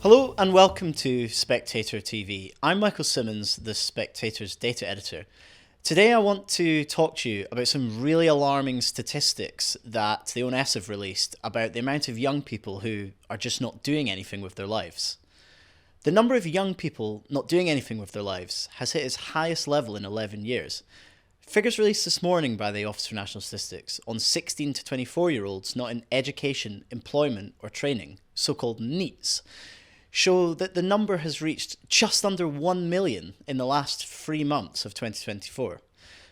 Hello and welcome to Spectator TV. I'm Michael Simmons, the Spectator's data editor. Today I want to talk to you about some really alarming statistics that the ONS have released about the amount of young people who are just not doing anything with their lives. The number of young people not doing anything with their lives has hit its highest level in 11 years. Figures released this morning by the Office for National Statistics on 16 to 24-year-olds not in education, employment or training, so-called NEETs, show that the number has reached just under 1 million in the last 3 months of 2024.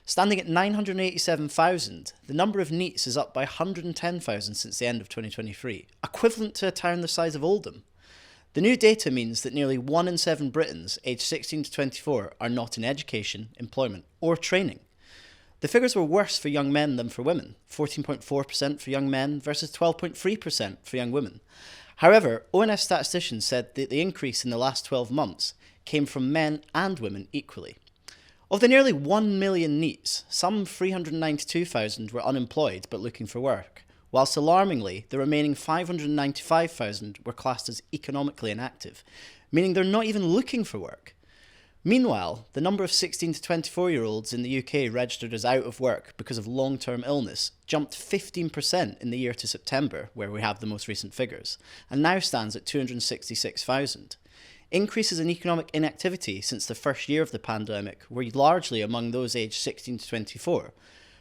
Standing at 987,000, the number of NEETs is up by 110,000 since the end of 2023, equivalent to a town the size of Oldham. The new data means that nearly 1 in 7 Britons aged 16 to 24 are not in education, employment or training. The figures were worse for young men than for women, 14.4% for young men versus 12.3% for young women. However, ONS statisticians said that the increase in the last 12 months came from men and women equally. Of the nearly 1 million NEETs, some 392,000 were unemployed but looking for work, whilst alarmingly, the remaining 595,000 were classed as economically inactive, meaning they're not even looking for work. Meanwhile, the number of 16 to 24-year-olds in the UK registered as out of work because of long-term illness jumped 15% in the year to September, where we have the most recent figures, and now stands at 266,000. Increases in economic inactivity since the first year of the pandemic were largely among those aged 16 to 24,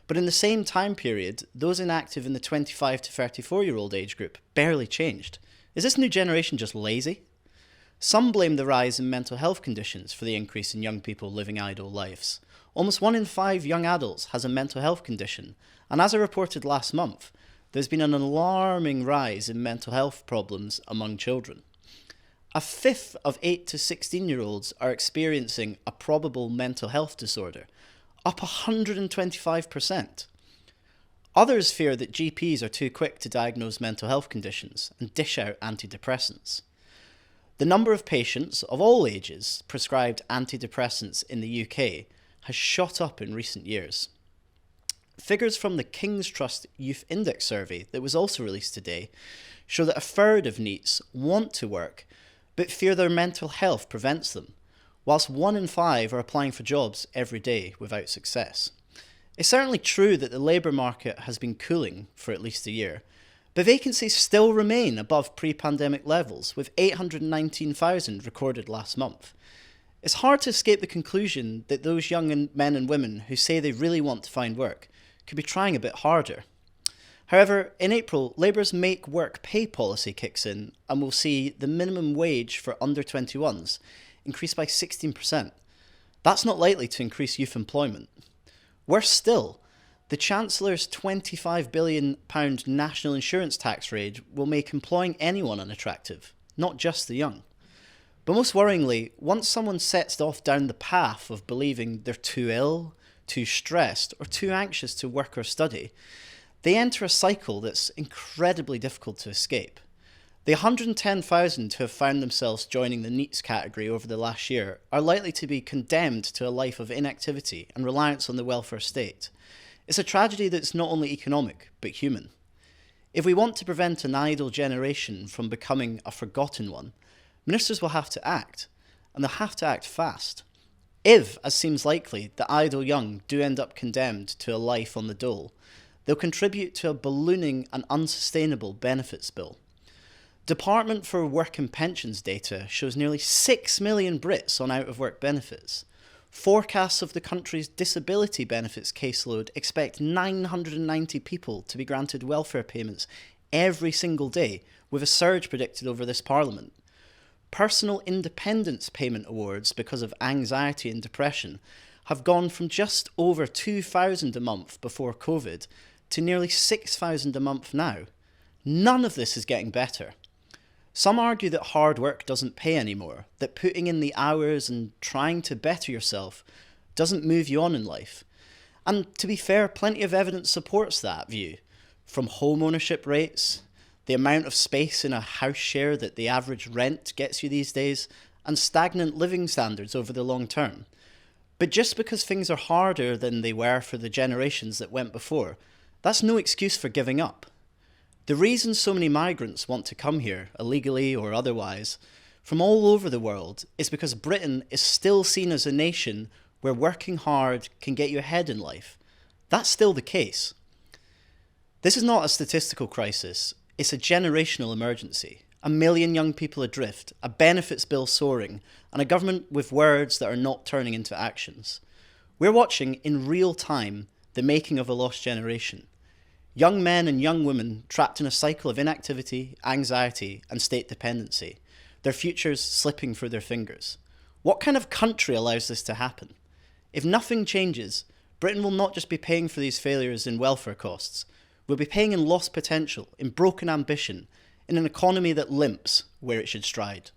but in the same time period, those inactive in the 25 to 34-year-old age group barely changed. Is this new generation just lazy? Some blame the rise in mental health conditions for the increase in young people living idle lives. Almost 1 in 5 young adults has a mental health condition, and as I reported last month, there's been an alarming rise in mental health problems among children. A fifth of 8 to 16-year-olds are experiencing a probable mental health disorder, up 125%. Others fear that GPs are too quick to diagnose mental health conditions and dish out antidepressants. The number of patients of all ages prescribed antidepressants in the UK has shot up in recent years. Figures from the King's Trust Youth Index survey that was also released today show that a third of NEETs want to work but fear their mental health prevents them, whilst 1 in 5 are applying for jobs every day without success. It's certainly true that the labour market has been cooling for at least a year, but vacancies still remain above pre-pandemic levels, with 819,000 recorded last month. It's hard to escape the conclusion that those young men and women who say they really want to find work could be trying a bit harder. However, in April, Labour's Make Work Pay policy kicks in and we'll see the minimum wage for under 21s increase by 16%. That's not likely to increase youth employment. Worse still, the Chancellor's £25 billion national insurance tax rate will make employing anyone unattractive, not just the young. But most worryingly, once someone sets off down the path of believing they're too ill, too stressed, or too anxious to work or study, they enter a cycle that's incredibly difficult to escape. The 110,000 who have found themselves joining the NEETs category over the last year are likely to be condemned to a life of inactivity and reliance on the welfare state. It's a tragedy that's not only economic, but human. If we want to prevent an idle generation from becoming a forgotten one, ministers will have to act, and they'll have to act fast. If, as seems likely, the idle young do end up condemned to a life on the dole, they'll contribute to a ballooning and unsustainable benefits bill. Department for Work and Pensions data shows nearly 6 million Brits on out-of-work benefits. Forecasts of the country's disability benefits caseload expect 990 people to be granted welfare payments every single day, with a surge predicted over this Parliament. Personal independence payment awards because of anxiety and depression have gone from just over 2,000 a month before COVID to nearly 6,000 a month now. None of this is getting better. Some argue that hard work doesn't pay anymore, that putting in the hours and trying to better yourself doesn't move you on in life. And to be fair, plenty of evidence supports that view. From home ownership rates, the amount of space in a house share that the average rent gets you these days, and stagnant living standards over the long term. But just because things are harder than they were for the generations that went before, that's no excuse for giving up. The reason so many migrants want to come here, illegally or otherwise, from all over the world is because Britain is still seen as a nation where working hard can get you ahead in life. That's still the case. This is not a statistical crisis, it's a generational emergency. 1 million young people adrift, a benefits bill soaring, and a government with words that are not turning into actions. We're watching in real time the making of a lost generation. Young men and young women trapped in a cycle of inactivity, anxiety, and state dependency, their futures slipping through their fingers. What kind of country allows this to happen? If nothing changes, Britain will not just be paying for these failures in welfare costs, we'll be paying in lost potential, in broken ambition, in an economy that limps where it should stride.